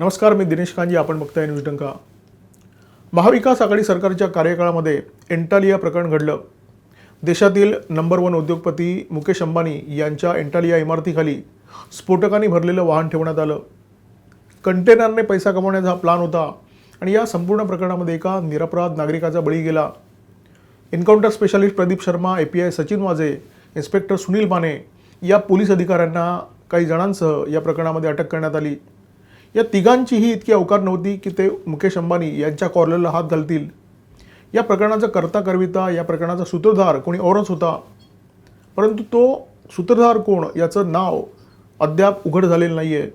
नमस्कार, मी दिनेश कांजी. आपण बघताय न्यूज डंका. महाविकास आघाडी सरकारच्या कार्यकाळामध्ये एंटालिया प्रकरण घडलं. देशातील नंबर 1 उद्योगपती मुकेश अंबानी यांच्या एंटालिया इमारतीखाली स्फोटकांनी भरलेलं वाहन ठेवण्यात आलं. कंटेनरने पैसा कमवण्याचा हा प्लान होता आणि या संपूर्ण प्रकरणामध्ये एका निरपराध नागरिकाचा बळी गेला. Encounter specialist Pradeep Sharma, API Sachin वाजे, इन्स्पेक्टर सुनील माने या पोलीस अधिकाऱ्यांना काही जणांसह या प्रकरणामध्ये अटक करण्यात आली. या तिघांचीही इतकी अवकाश नव्हती की ते मुकेश अंबानी यांच्या कॉर्नरला हात घालतील. या प्रकरणाचा करता करविता, या प्रकरणाचा सूत्रधार कोणी औरच होता, परंतु तो सूत्रधार कोण याचं नाव अद्याप उघड झालेलं नाही आहे.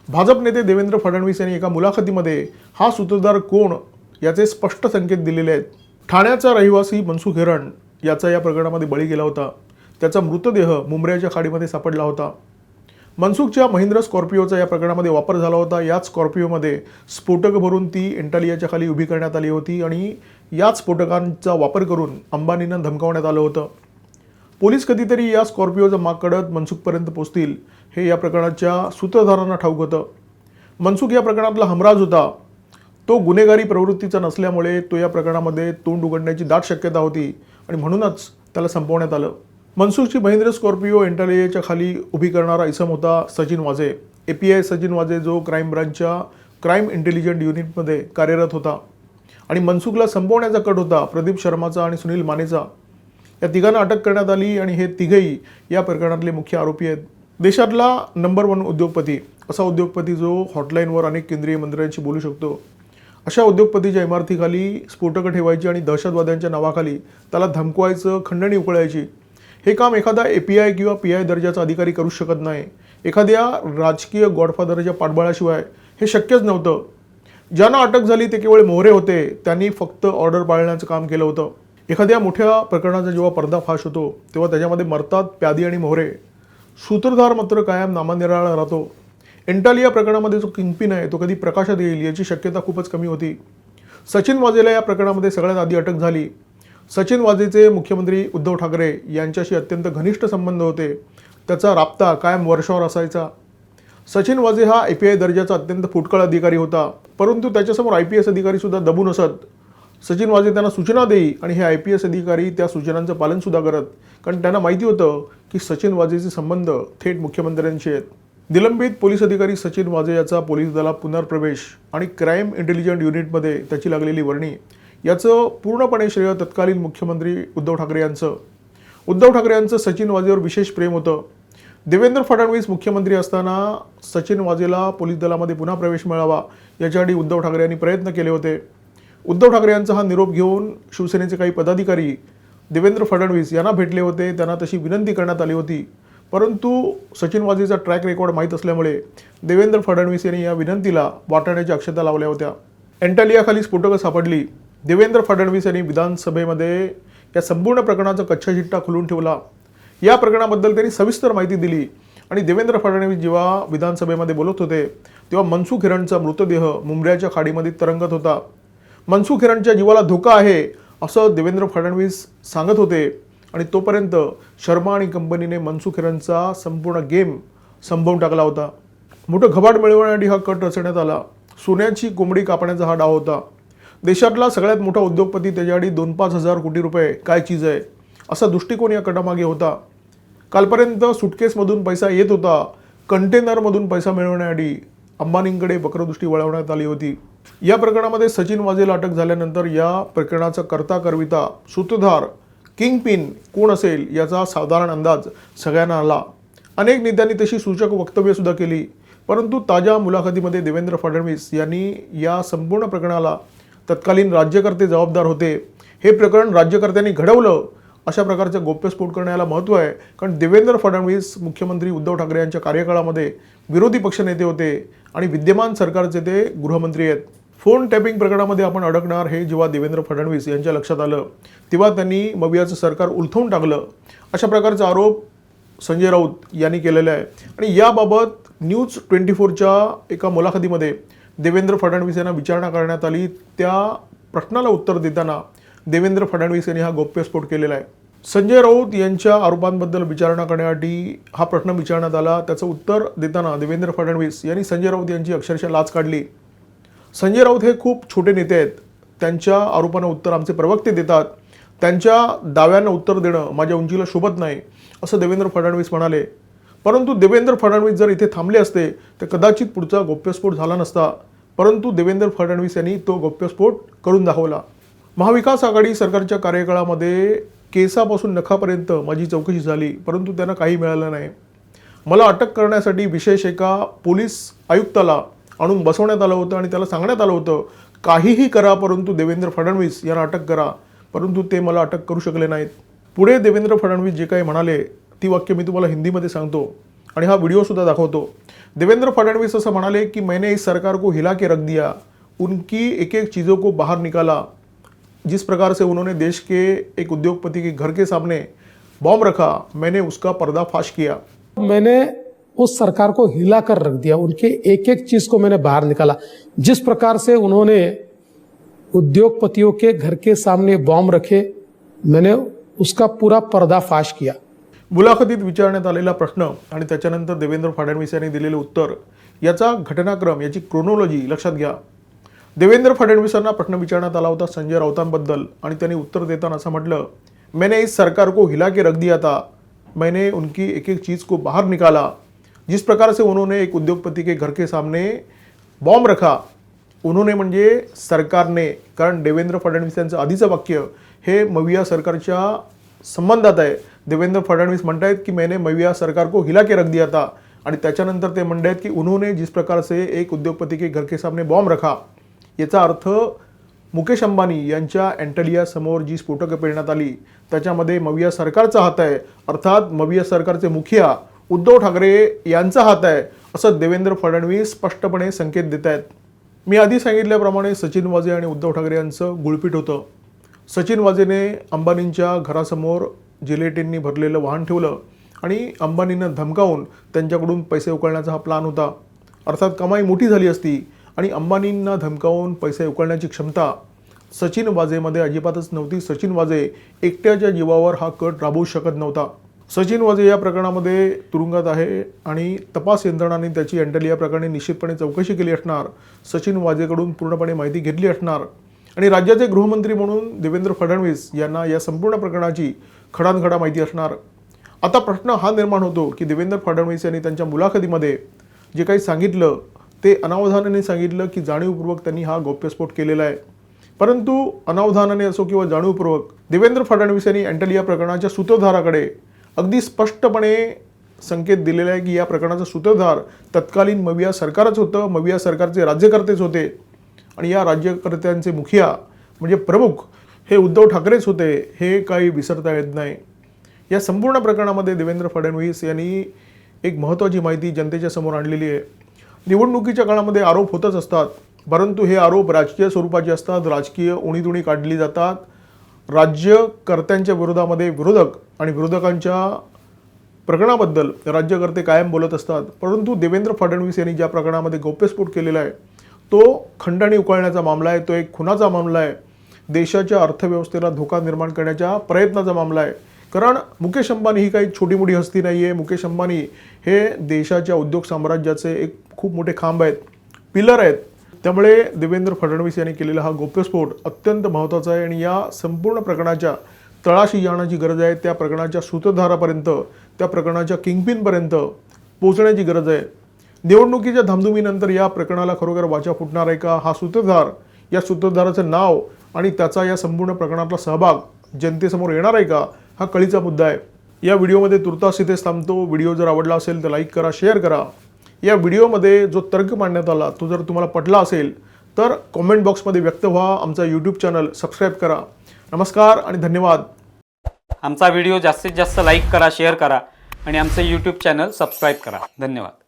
भाजप नेते देवेंद्र फडणवीस यांनी एका मुलाखतीमध्ये हा सूत्रधार कोण याचे स्पष्ट संकेत दिलेले आहेत. ठाण्याचा रहिवासी मनसुख हिरण याचा या प्रकरणामध्ये बळी गेला होता. त्याचा मृतदेह मुंब्र्याच्या खाडीमध्ये सापडला होता. मनसुखच्या महिंद्रा स्कॉर्पिओचा या प्रकरणामध्ये वापर झाला होता. याच स्कॉर्पिओमध्ये स्फोटक भरून ती एंटालियाच्या खाली उभी करण्यात आली होती आणि याच स्फोटकांचा वापर करून अंबानींना धमकावण्यात आलं होतं. पोलीस कधीतरी या स्कॉर्पिओचा माग काढत मनसुखपर्यंत पोहोचतील हे या प्रकरणाच्या सूत्रधारांना ठाऊक होतं. मनसुख या प्रकरणातला हमराज होता. तो गुन्हेगारी प्रवृत्तीचा नसल्यामुळे तो या प्रकरणामध्ये तोंड उघडण्याची दाट शक्यता होती आणि म्हणूनच त्याला संपवण्यात आलं. मनसुखची महिंद्रा स्कॉर्पिओ एंटालियाच्या खाली उभी करणारा इसम होता सचिन वाजे. API सचिन वाजे जो क्राईम ब्रांचच्या क्राईम इंटेलिजंट युनिटमध्ये कार्यरत होता आणि मनसुखला संपवण्याचा कट होता प्रदीप शर्माचा आणि सुनील मानेचा. या तिघांना अटक करण्यात आली आणि हे तिघेही या प्रकरणातले मुख्य आरोपी आहेत. देशातला नंबर 1 उद्योगपती, असा उद्योगपती जो हॉटलाईनवर अनेक केंद्रीय मंत्र्यांशी बोलू शकतो, अशा उद्योगपतीच्या इमारतीखाली स्फोटकं ठेवायची आणि दहशतवाद्यांच्या नावाखाली त्याला धमकवायचं, खंडणी उकळायची, हे काम एखादा API किंवा PI दर्जाचा अधिकारी करू शकत नाही. एखाद्या राजकीय गॉडफादरच्या पाठबळाशिवाय हे शक्यच नव्हतं. ज्यांना अटक झाली ते केवळ मोहरे होते. त्यांनी फक्त ऑर्डर पाळण्याचं काम केलं होतं. एखाद्या मोठ्या प्रकरणाचा जेव्हा पर्दाफाश होतो तेव्हा त्याच्यामध्ये मरतात प्यादी आणि मोहरे. सूत्रधार मात्र कायम नामनिराळा राहतो. एंटालिया प्रकरणामध्ये जो किंगपिन आहे तो कधी प्रकाशात येईल याची शक्यता खूपच कमी होती. सचिन वाजेला या प्रकरणामध्ये सगळ्यात आधी अटक झाली. सचिन वाजेचे मुख्यमंत्री उद्धव ठाकरे यांच्याशी अत्यंत घनिष्ठ संबंध होते. त्याचा राबता कायम वर्षावर असायचा. सचिन वाजे हा API दर्जाचा अत्यंत फुटकळ अधिकारी होता, परंतु त्याच्यासमोर IPS अधिकारीसुद्धा दबून असत. सचिन वाजे त्यांना सूचना देई आणि हे IPS अधिकारी त्या सूचनांचं पालनसुद्धा करत, कारण त्यांना माहिती होतं की सचिन वाजेचे संबंध थेट मुख्यमंत्र्यांशी आहेत. निलंबित पोलीस अधिकारी सचिन वाजे याचा पोलीस दलात पुनर्प्रवेश आणि क्राईम इंटेलिजंट युनिटमध्ये त्याची लागलेली वर्णी याचं पूर्णपणे श्रेय तत्कालीन मुख्यमंत्री उद्धव ठाकरे यांचं. उद्धव ठाकरे यांचं सचिन वाजेवर विशेष प्रेम होतं. देवेंद्र फडणवीस मुख्यमंत्री असताना सचिन वाजेला पोलीस दलामध्ये पुन्हा प्रवेश मिळावा याच्यासाठी उद्धव ठाकरे यांनी प्रयत्न केले होते. उद्धव ठाकरे यांचा हा निरोप घेऊन शिवसेनेचे काही पदाधिकारी देवेंद्र फडणवीस यांना भेटले होते. त्यांना तशी विनंती करण्यात आली होती, परंतु सचिन वाजेचा ट्रॅक रेकॉर्ड माहीत असल्यामुळे देवेंद्र फडणवीस यांनी या विनंतीला वाटाण्याच्या अक्षता लावल्या होत्या. एंटालियाखाली स्फोटकं सापडली. देवेंद्र फडणवीस यांनी विधानसभेमध्ये या संपूर्ण प्रकरणाचा कच्चा चिट्टा खुलून ठेवला. या प्रकरणाबद्दल त्यांनी सविस्तर माहिती दिली आणि देवेंद्र फडणवीस जेव्हा विधानसभेमध्ये बोलत होते तेव्हा मनसुख हिरणचा मृतदेह मुंब्र्याच्या खाडीमध्ये तरंगत होता. मनसुख हिरणच्या जीवाला धोका आहे असं देवेंद्र फडणवीस सांगत होते आणि तोपर्यंत शर्मा आणि कंपनीने मनसुख हिरणचा संपूर्ण गेम संपवून टाकला होता. मोठं घबाड मिळवण्यासाठी हा कट रचण्यात आला. सोन्याची कोंबडी कापण्याचा हा डाव होता. देशातला सगळ्यात मोठा उद्योगपती त्याच्यासाठी 2-5 हजार कोटी रुपये काय चीज आहे असा दृष्टिकोन या कटामागे होता. कालपर्यंत सुटकेसमधून पैसा येत होता, कंटेनरमधून पैसा मिळवण्यासाठी अंबानींकडे वक्रदृष्टी वळवण्यात आली होती. या प्रकरणामध्ये सचिन वाजेला अटक झाल्यानंतर या प्रकरणाचा करता करविता, सूत्रधार, किंगपिन कोण असेल याचा साधारण अंदाज सगळ्यांना आला. अनेक नेत्यांनी तशी सूचक वक्तव्यसुद्धा केली, परंतु ताज्या मुलाखतीमध्ये देवेंद्र फडणवीस यांनी या संपूर्ण प्रकरणाला तत्कालीन राज्यकर्ते जबाबदार होते, हे प्रकरण राज्यकर्त्यांनी घडवलं अशा प्रकारचा गोप्यस्फोट करण्याला महत्त्व आहे. कारण देवेंद्र फडणवीस मुख्यमंत्री उद्धव ठाकरे यांच्या कार्यकाळामध्ये विरोधी पक्षनेते होते आणि विद्यमान सरकारचे ते गृहमंत्री आहेत. फोन टॅपिंग प्रकरणामध्ये आपण अडकणार हे जेव्हा देवेंद्र फडणवीस यांच्या लक्षात आलं तेव्हा त्यांनी मवियाचं सरकार उलथवून टाकलं अशा प्रकारचा आरोप संजय राऊत यांनी केलेला आहे. आणि याबाबत न्यूज 24च्या एका मुलाखतीमध्ये देवेंद्र फडणवीस यांना विचारणा करण्यात आली. त्या प्रश्नाला उत्तर देताना देवेंद्र फडणवीस यांनी हा गौप्यस्फोट केलेला आहे. संजय राऊत यांच्या आरोपांबद्दल विचारणा करण्यासाठी हा प्रश्न विचारण्यात आला. त्याचं उत्तर देताना देवेंद्र फडणवीस यांनी संजय राऊत यांची अक्षरशः लाच काढली. संजय राऊत हे खूप छोटे नेते आहेत. त्यांच्या आरोपांना उत्तर आमचे प्रवक्ते देतात. त्यांच्या दाव्यांना उत्तर देणं माझ्या उंचीला शोभत नाही असं देवेंद्र फडणवीस म्हणाले. परंतु देवेंद्र फडणवीस जर इथे थांबले असते तर कदाचित पुढचा गौप्यस्फोट झाला नसता. परंतु देवेंद्र फडणवीस यांनी तो गौप्यस्फोट करून दाखवला. महाविकास आघाडी सरकारच्या कार्यकाळामध्ये केसापासून नखापर्यंत माझी चौकशी झाली, परंतु त्यांना काही मिळालं नाही. मला अटक करण्यासाठी विशेष एका पोलीस आयुक्ताला आणून बसवण्यात आलं होतं आणि त्याला सांगण्यात आलं होतं काहीही करा परंतु देवेंद्र फडणवीस यांना अटक करा, परंतु ते मला अटक करू शकले नाहीत. पुढे देवेंद्र फडणवीस जे काही म्हणाले ती वाक्य मी तुम्हाला हिंदीमध्ये सांगतो आणि हा व्हिडिओसुद्धा दाखवतो. देवेंद्र फडणवीस असं म्हणाले की मैंने इस सरकार को हिला के रख दिया, उनकी एक एक चीज़ों को बाहर निकाला. जिस प्रकार से उन्होंने देश के एक उद्योगपति के घर के सामने बॉम्ब रखा, मैंने उसका पर्दाफाश किया. मैंने उस सरकार को हिला कर रख दिया, उनके एक एक चीज को मैंने बाहर निकाला. जिस प्रकार से उन्होंने उद्योगपतियों के घर के सामने बॉम्ब रखे, मैंने उसका पूरा पर्दाफाश किया. मुलाखतीत विचारण्यात आलेला प्रश्न आणि त्याच्यानंतर देवेंद्र फडणवीस यांनी दिलेले उत्तर याचा घटनाक्रम याची क्रोनॉलॉजी लक्षात घ्या. देवेंद्र फडणवीसांना प्रश्न विचारण्यात आला होता संजय राऊतांबद्दल आणि त्यांनी उत्तर देताना असं म्हटलं, मैंने इस सरकार को हिला के रख दिया था, मैंने उनकी एक एक चीज़ को बाहर निकाला. जिस प्रकार से उन्होंने एक उद्योगपति के घर के सामने बॉम्ब रखा, उन्होंने म्हणजे सरकारने, कारण देवेंद्र फडणवीस यांचं आधीचं वाक्य हे मविया सरकारच्या संबंधात आहे. देवेंद्र फडणवीस म्हणतायत की मैंने मविया सरकार को हिला के रख दिया था आणि त्याच्यानंतर ते म्हणतायत की उन्होंने जिस प्रकार से एक उद्योगपति के घर के सामने बॉम्ब रखा. याचा अर्थ मुकेश अंबानी यांच्या एंटलिया समोर जी स्फोटकं पेरण्यात आली त्याच्यामध्ये मविया सरकारचा हात आहे, अर्थात मविया सरकारचे मुखिया उद्धव ठाकरे यांचा हात आहे असं देवेंद्र फडणवीस स्पष्टपणे संकेत देत आहेत. मी आधी सांगितल्याप्रमाणे सचिन वाझे आणि उद्धव ठाकरे यांचं गुळपीट होतं. सचिन वाझेने अंबानींच्या घरासमोर जिलेटिननी भरलेलं वाहन ठेवलं आणि अंबानींना धमकावून त्यांच्याकडून पैसे उकळण्याचा हा प्लान होता. अर्थात कमाई मोठी झाली असती आणि अंबानींना धमकावून पैसे उकळण्याची क्षमता सचिन वाझेमध्ये अजिबातच नव्हती. सचिन वाझे एकट्याच्या जीवावर हा कट राबवू शकत नव्हता. सचिन वाझे या प्रकरणामध्ये तुरुंगात आहे आणि तपास यंत्रणांनी त्याची एंटलिया प्रकरणी निश्चितपणे चौकशी केली असणार. सचिन वाझेकडून पूर्णपणे माहिती घेतली असणार आणि राज्याचे गृहमंत्री म्हणून देवेंद्र फडणवीस यांना या संपूर्ण प्रकरणाची खडानखडा माहिती असणार. आता प्रश्न हा निर्माण होतो की देवेंद्र फडणवीस यांनी त्यांच्या मुलाखतीमध्ये जे काही सांगितलं ते अनावधानाने सांगितलं की जाणीवपूर्वक त्यांनी हा गौप्यस्फोट केलेला आहे. परंतु अनावधानाने असो किंवा जाणीवपूर्वक देवेंद्र फडणवीस यांनी एंटलिया प्रकरणाच्या सूत्रधाराकडे अगदी स्पष्टपणे संकेत दिलेला आहे की या प्रकरणाचा सूत्रधार तत्कालीन मविया सरकारच होतं, मविया सरकारचे राज्यकर्तेच होते आणि या राज्यकर्त्यांचे मुखिया म्हणजे प्रमुख हे उद्धव ठाकरेच होते. हे काही विसरता येत नाही. या संपूर्ण प्रकरणामध्ये देवेंद्र फडणवीस यांनी एक महत्त्वाची माहिती जनतेच्या समोर आणलेली आहे. निवडणुकीच्या काळामध्ये आरोप होतच असतात, परंतु हे आरोप राजकीय स्वरूपाचे असतात, राजकीय उणीधुणी काढली जातात. राज्यकर्त्यांच्या विरोधामध्ये विरोधक आणि विरोधकांच्या प्रकरणाबद्दल राज्यकर्ते कायम बोलत असतात. परंतु देवेंद्र फडणवीस यांनी ज्या प्रकरणामध्ये गौप्यस्फोट केलेला आहे तो खंडणी उकळण्याचा मामला आहे, तो एक खुनाचा मामला आहे, देशाच्या अर्थव्यवस्थेला धोका निर्माण करण्याच्या प्रयत्नाचा मामला आहे. कारण मुकेश अंबानी ही काही छोटी मोठी हस्ती नाही आहे. मुकेश अंबानी हे देशाच्या उद्योग साम्राज्याचे एक खूप मोठे खांब आहेत, पिलर आहेत. त्यामुळे देवेंद्र फडणवीस यांनी केलेला हा गौप्यस्फोट अत्यंत महत्त्वाचा आहे आणि या संपूर्ण प्रकरणाच्या तळाशी जाण्याची गरज आहे. त्या प्रकरणाच्या सूत्रधारापर्यंत, त्या प्रकरणाच्या किंगपिनपर्यंत पोहोचण्याची गरज आहे. निवडणुकीच्या धामधुमीनंतर या प्रकरणाला खरोखर वाचा फुटणार आहे का? हा सूत्रधार, या सूत्रधाराचं नाव आणि त्याचा या संपूर्ण प्रकरणातला सहभाग जनतेसमोर येणार आहे का? हा कळीचा मुद्दा आहे. या व्हिडिओमध्ये तुर्तास इथेच थांबतो. व्हिडिओ जर आवडला असेल तर लाईक करा, शेअर करा. या व्हिडिओमध्ये जो तर्क मांडण्यात आला तो जर तुम्हाला पटला असेल तर कॉमेंट बॉक्समध्ये व्यक्त व्हा. आमचा यूट्यूब चॅनल सबस्क्राईब करा. नमस्कार आणि धन्यवाद. आमचा व्हिडिओ जास्तीत जास्त लाईक करा, शेअर करा आणि आमचे यूट्यूब चॅनल सबस्क्राईब करा. धन्यवाद.